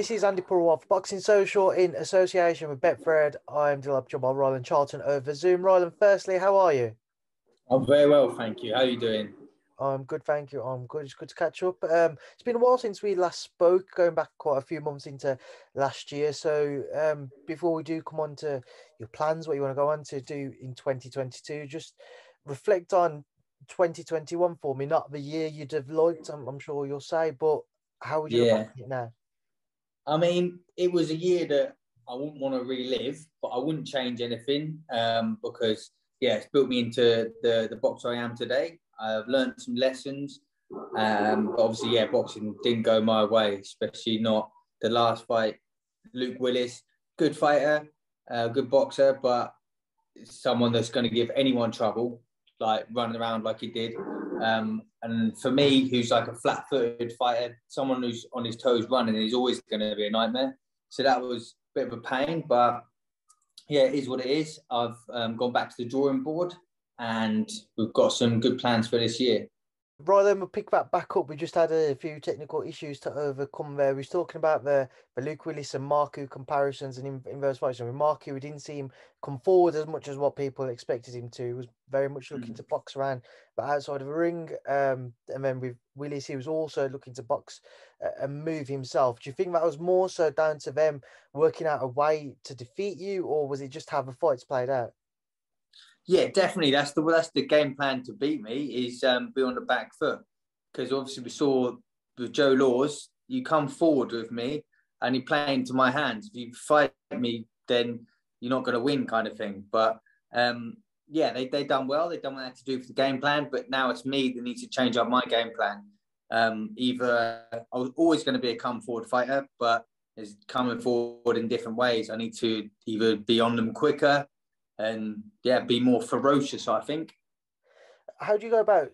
This is Andy Purewal for Boxing Social in association with Betfred. I'm delighted to join by Rylan Charlton over Zoom. Rylan, firstly, how are you? I'm very well, thank you. How are you doing? I'm good, thank you. I'm good. It's good to catch up. It's been a while since we last spoke, going back quite a few months into last year. So before we do come on to your plans, what you want to go on to do in 2022, just reflect on 2021 for me. Not the year you'd have liked, I'm sure you'll say, but how would you look back Yeah, at it now? I mean, it was a year that I wouldn't want to relive, but I wouldn't change anything because, yeah, it's built me into the boxer I am today. I've learned some lessons. But obviously, yeah, boxing didn't go my way, especially not the last fight. Luke Willis, good fighter, good boxer, but someone that's going to give anyone trouble, like running around like he did. And for me, who's like a flat-footed fighter, someone who's on his toes running is always going to be a nightmare. So that was a bit of a pain, but yeah, it is what it is. I've gone back to the drawing board and we've got some good plans for this year. Right, then we'll pick that back up. We just had a few technical issues to overcome there. We was talking about the Luke Willis and Marku comparisons and inverse fights. And with Marku, we didn't see him come forward as much as what people expected him to. He was very much looking to box around, but outside of the ring. And then with Willis, he was also looking to box and move himself. Do you think that was more so down to them working out a way to defeat you, or was it just how the fights played out? Yeah, definitely. That's the game plan to beat me is be on the back foot, because obviously we saw with Joe Laws, you come forward with me and you play into my hands. If you fight me, then you're not going to win, kind of thing. But yeah, they done well. They done what they had to do for the game plan. But now it's me that needs to change up my game plan. Either I was always going to be a come forward fighter, but it's coming forward in different ways. I need to either be on them quicker and yeah, be more ferocious, I think. How do you go about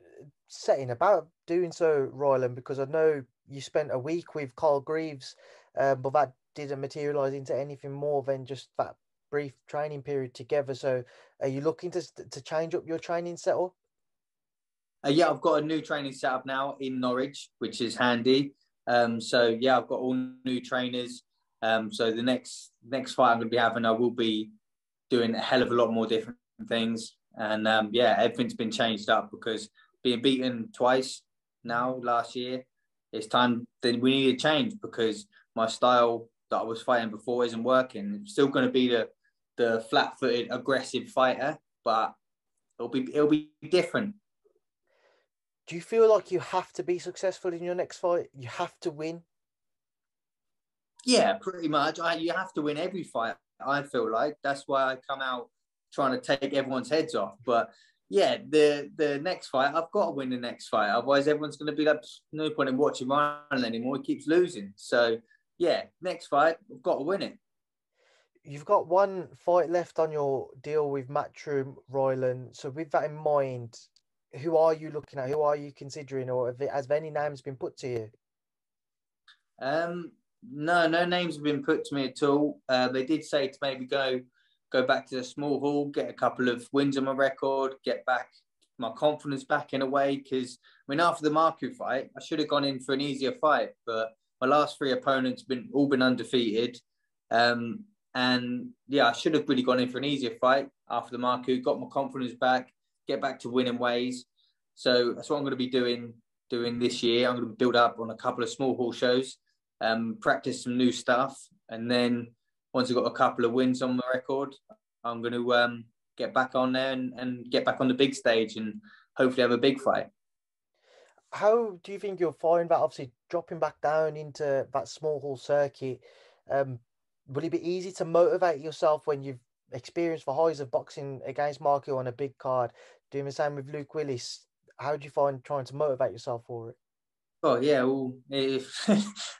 setting about doing so, Ryland? Because I know you spent a week with Carl Greaves, but that didn't materialize into anything more than just that brief training period together. So, are you looking to change up your training setup? Yeah, I've got a new training setup now in Norwich, which is handy. So yeah, I've got all new trainers. So the next fight I'm going to be having, I will be doing a hell of a lot more different things. And yeah, everything's been changed up because being beaten twice now last year, it's time that we need a change because my style that I was fighting before isn't working. It's still going to be the flat-footed, aggressive fighter, but it'll be different. Do you feel like you have to be successful in your next fight? You have to win? Yeah, pretty much. You have to win every fight. I feel like that's why I come out trying to take everyone's heads off. But yeah, the next fight, I've got to win the next fight. Otherwise, everyone's going to be like, no point in watching Ryan anymore. He keeps losing. So yeah, next fight, I've got to win it. You've got one fight left on your deal with Matchroom, Ryland. So with that in mind, who are you looking at? Who are you considering, or has any names been put to you? No names have been put to me at all. They did say to maybe go back to the small hall, get a couple of wins on my record, get back my confidence back in a way. Because I mean, after the Marku fight, I should have gone in for an easier fight, but my last three opponents all been undefeated. And yeah, I should have really gone in for an easier fight after the Marku, got my confidence back, get back to winning ways. So that's what I'm going to be doing this year. I'm going to build up on a couple of small hall shows, practice some new stuff, and then once I've got a couple of wins on my record, I'm going to get back on there and get back on the big stage and hopefully have a big fight. How do you think you'll find that? Obviously, dropping back down into that small hall circuit, will it be easy to motivate yourself when you've experienced the highs of boxing against Marco on a big card, doing the same with Luke Willis? How do you find trying to motivate yourself for it? Oh yeah, well, if,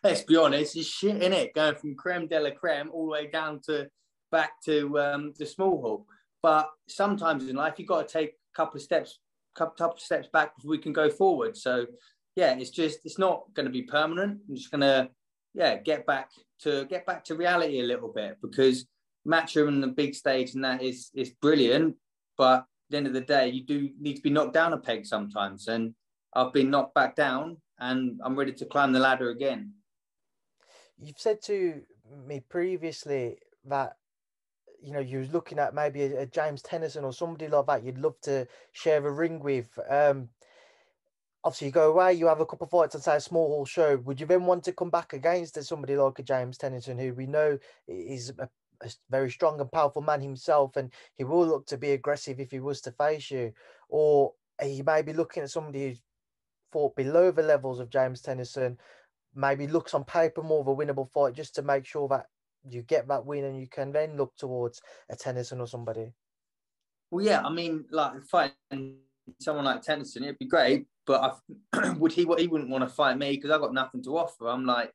let's be honest, it's shit in it going from creme de la creme all the way down to back to the small hall. But sometimes in life you've got to take a couple of steps back before we can go forward. So yeah, it's not going to be permanent. I'm just going to get back to reality a little bit because Matchroom and the big stage and that is brilliant, but at the end of the day, you do need to be knocked down a peg sometimes, and I've been knocked back down, and I'm ready to climb the ladder again. you've said to me previously that you was looking at maybe a James Tennyson or somebody like that you'd love to share a ring with. Obviously, you go away, you have a couple of fights on, say, a small hall show. Would you then want to come back against somebody like a James Tennyson, who we know is a very strong and powerful man himself, and he will look to be aggressive if he was to face you? Or are you maybe looking at somebody who's fought below the levels of James Tennyson, maybe looks on paper more of a winnable fight, just to make sure that you get that win and you can then look towards a Tennyson or somebody? Well, yeah, I mean, like fighting someone like Tennyson, it'd be great, but he wouldn't want to fight me because I've got nothing to offer. I'm like,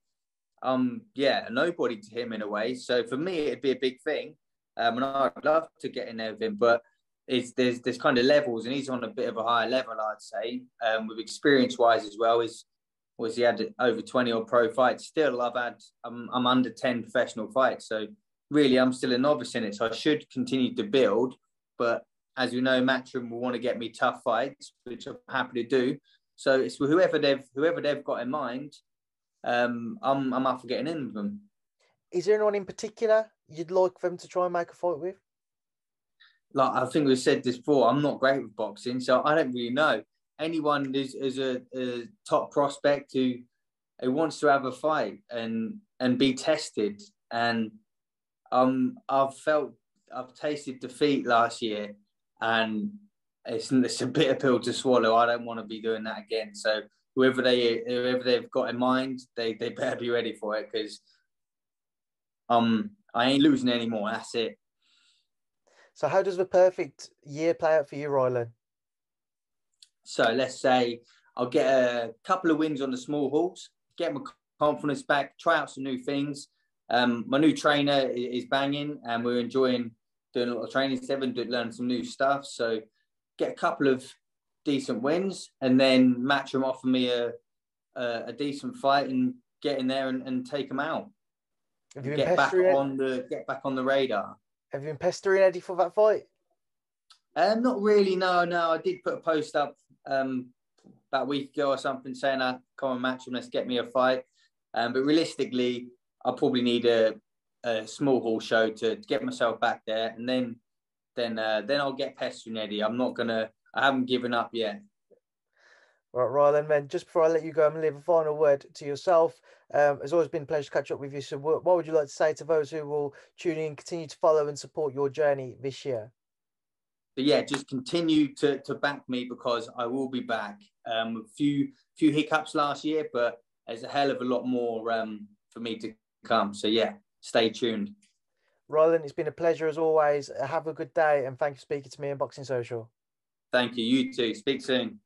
yeah, nobody to him in a way. So for me, it'd be a big thing, and I'd love to get in there with him, but there's kind of levels, and he's on a bit of a higher level, I'd say, with experience wise as well. He had over 20 odd pro fights. Still, I'm under 10 professional fights, so really I'm still a novice in it. So I should continue to build, but as we know, Matchroom will want to get me tough fights, which I'm happy to do. So it's whoever they've got in mind. I'm up for getting in with them. Is there anyone in particular you'd like them to try and make a fight with? Like I think we've said this before, I'm not great with boxing, so I don't really know. Anyone is a top prospect who wants to have a fight and be tested. And I've tasted defeat last year, and it's a bitter pill to swallow. I don't want to be doing that again. So whoever they've got in mind, they better be ready for it, because I ain't losing anymore. That's it. So how does the perfect year play out for you, Rylan? So let's say I'll get a couple of wins on the small halls, get my confidence back, try out some new things. My new trainer is banging, and we're enjoying doing a lot of training together and learning some new stuff. So get a couple of decent wins, and then Matchroom offer me a decent fight and get in there and take them out. Have you been get back pestering on the radar. Have you been pestering Eddie for that fight? Not really. No. I did put a post up about a week ago or something saying, "Come on, Matchroom, let's get me a fight." But realistically, I probably need a small hall show to get myself back there, and then I'll get pestering Eddie. I haven't given up yet. Right, Rylan, man, just before I let you go, I'm going to leave a final word to yourself. It's always been a pleasure to catch up with you. So what would you like to say to those who will tune in, continue to follow and support your journey this year? But yeah, just continue to back me, because I will be back. A few hiccups last year, but there's a hell of a lot more for me to come. So yeah, stay tuned. Rylan, it's been a pleasure as always. Have a good day, and thanks for speaking to me on Boxing Social. Thank you. You too. Speak soon.